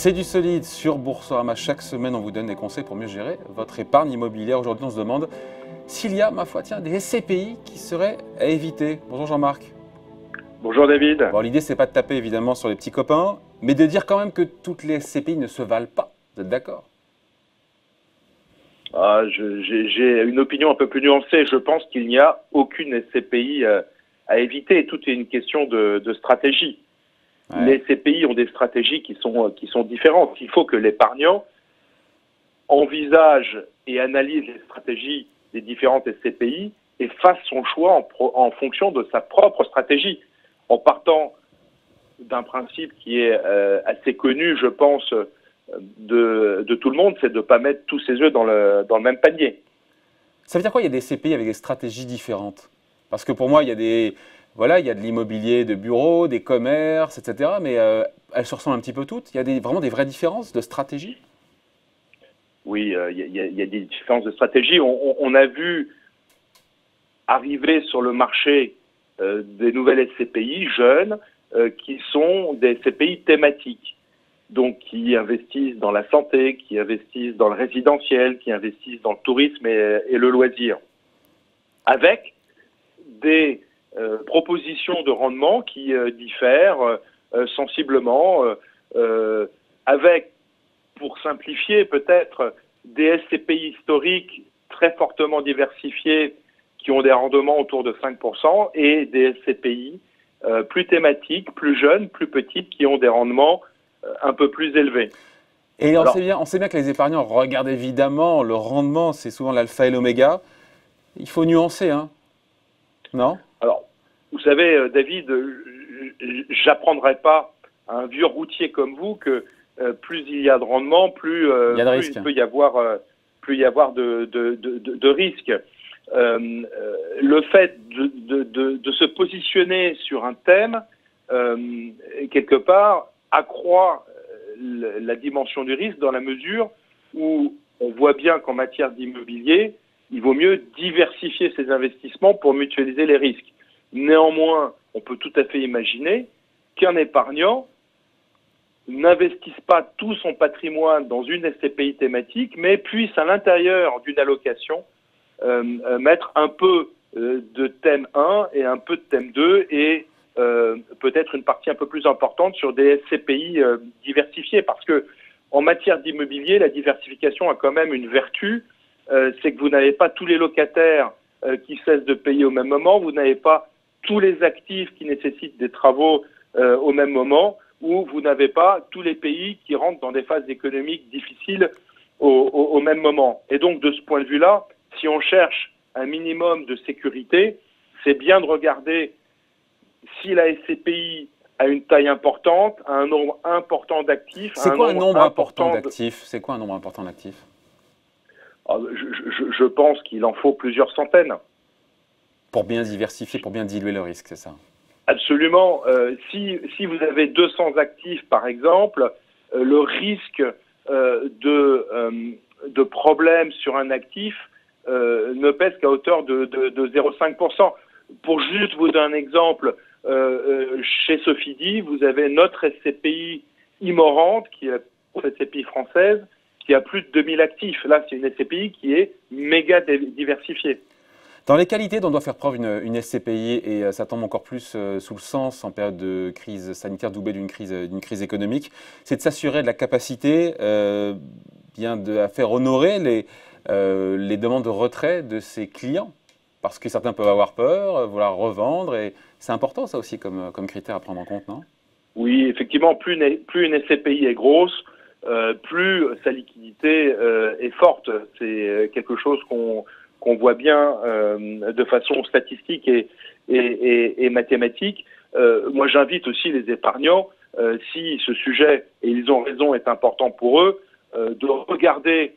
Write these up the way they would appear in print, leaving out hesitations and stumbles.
C'est du solide sur Boursorama. Chaque semaine, on vous donne des conseils pour mieux gérer votre épargne immobilière. Aujourd'hui, on se demande s'il y a, ma foi, tiens, des SCPI qui seraient à éviter. Bonjour Jean-Marc. Bonjour David. Bon, l'idée, c'est pas de taper évidemment sur les petits copains, mais de dire quand même que toutes les SCPI ne se valent pas. Vous êtes d'accord? J'ai une opinion un peu plus nuancée. Je pense qu'il n'y a aucune SCPI à éviter. Tout est une question de stratégie. Ouais. Les SCPI ont des stratégies qui sont différentes. Il faut que l'épargnant envisage et analyse les stratégies des différentes SCPI et fasse son choix en fonction de sa propre stratégie, en partant d'un principe qui est assez connu, je pense, de tout le monde, c'est de ne pas mettre tous ses œufs dans le même panier. Ça veut dire quoi, il y a des SCPI avec des stratégies différentes? Parce que pour moi, il y a il y a de l'immobilier de bureau, des commerces, etc. Mais elles se ressemblent un petit peu toutes. Il y a vraiment des vraies différences de stratégie? Oui, il y a des différences de stratégie. On a vu arriver sur le marché des nouvelles SCPI jeunes qui sont des SCPI thématiques. Donc qui investissent dans la santé, qui investissent dans le résidentiel, qui investissent dans le tourisme et le loisir, avec des propositions de rendement qui diffèrent sensiblement, avec, pour simplifier peut-être, des SCPI historiques très fortement diversifiés qui ont des rendements autour de 5% et des SCPI plus thématiques, plus jeunes, plus petites, qui ont des rendements un peu plus élevés. Et on sait bien que les épargnants regardent évidemment le rendement, c'est souvent l'alpha et l'oméga. Il faut nuancer, hein? Non? Alors, vous savez, David, j'apprendrai pas à un vieux routier comme vous que plus il y a de rendement, plus il peut y avoir, de risques. Le fait de se positionner sur un thème, quelque part, accroît la dimension du risque dans la mesure où on voit bien qu'en matière d'immobilier, il vaut mieux diversifier ses investissements pour mutualiser les risques. Néanmoins, on peut tout à fait imaginer qu'un épargnant n'investisse pas tout son patrimoine dans une SCPI thématique, mais puisse à l'intérieur d'une allocation mettre un peu de thème 1 et un peu de thème 2 et peut-être une partie un peu plus importante sur des SCPI diversifiés. Parce que en matière d'immobilier, la diversification a quand même une vertu, c'est que vous n'avez pas tous les locataires qui cessent de payer au même moment, vous n'avez pas tous les actifs qui nécessitent des travaux au même moment, ou vous n'avez pas tous les pays qui rentrent dans des phases économiques difficiles au même moment. Et donc, de ce point de vue-là, si on cherche un minimum de sécurité, c'est bien de regarder si la SCPI a une taille importante, a un nombre important d'actifs. C'est quoi un nombre important d'actifs? C'est quoi un nombre important d'actifs? Je pense qu'il en faut plusieurs centaines. Pour bien diversifier, pour bien diluer le risque, c'est ça? Absolument. Si vous avez 200 actifs, par exemple, le risque de problème sur un actif ne pèse qu'à hauteur de 0,5%. Pour juste vous donner un exemple, chez Sofidy, vous avez notre SCPI Immorente, qui est la SCPI française, qui a plus de 2000 actifs. Là, c'est une SCPI qui est méga diversifiée. Dans les qualités dont doit faire preuve une SCPI, et ça tombe encore plus sous le sens en période de crise sanitaire doublée d'une crise économique, c'est de s'assurer de la capacité à faire honorer les demandes de retrait de ses clients. Parce que certains peuvent avoir peur, vouloir revendre, et c'est important ça aussi comme critère à prendre en compte, non? Oui, effectivement, plus une SCPI est grosse, plus sa liquidité est forte. C'est quelque chose qu'on voit bien de façon statistique et mathématique. Moi, j'invite aussi les épargnants, si ce sujet, et ils ont raison, est important pour eux, de regarder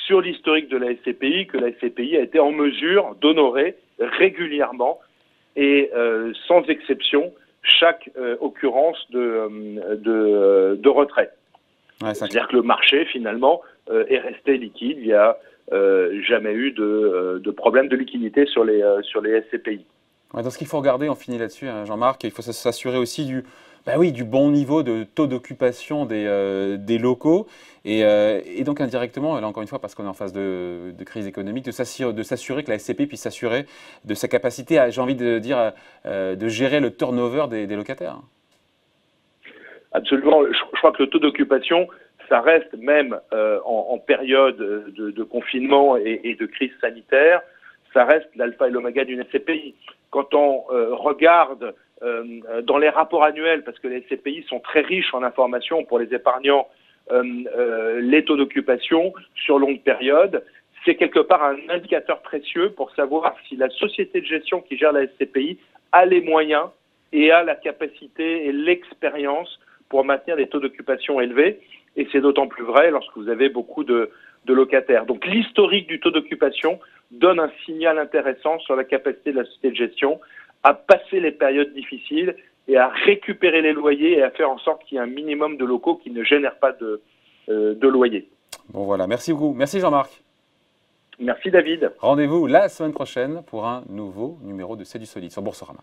sur l'historique de la SCPI que la SCPI a été en mesure d'honorer régulièrement et sans exception chaque occurrence de retrait. Ouais, c'est-à-dire que le marché, finalement, est resté liquide. Il n'y a jamais eu de problème de liquidité sur les SCPI. Ouais, donc ce qu'il faut regarder, on finit là-dessus, hein, Jean-Marc, il faut s'assurer aussi Bah oui, du bon niveau de taux d'occupation des locaux et donc indirectement, là encore une fois, parce qu'on est en phase de crise économique, de s'assurer que la SCPI puisse s'assurer de sa capacité à, j'ai envie de dire, de gérer le turnover des locataires. Absolument. Je crois que le taux d'occupation, ça reste même en période de confinement et de crise sanitaire, ça reste l'alpha et l'oméga d'une SCPI. Quand on regarde dans les rapports annuels, parce que les SCPI sont très riches en informations pour les épargnants, les taux d'occupation sur longue période, c'est quelque part un indicateur précieux pour savoir si la société de gestion qui gère la SCPI a les moyens et a la capacité et l'expérience pour maintenir des taux d'occupation élevés. Et c'est d'autant plus vrai lorsque vous avez beaucoup de locataires. Donc l'historique du taux d'occupation donne un signal intéressant sur la capacité de la société de gestion à passer les périodes difficiles et à récupérer les loyers et à faire en sorte qu'il y ait un minimum de locaux qui ne génèrent pas de loyers. Bon voilà, merci beaucoup. Merci Jean-Marc. Merci David. Rendez-vous la semaine prochaine pour un nouveau numéro de C'est du solide sur Boursorama.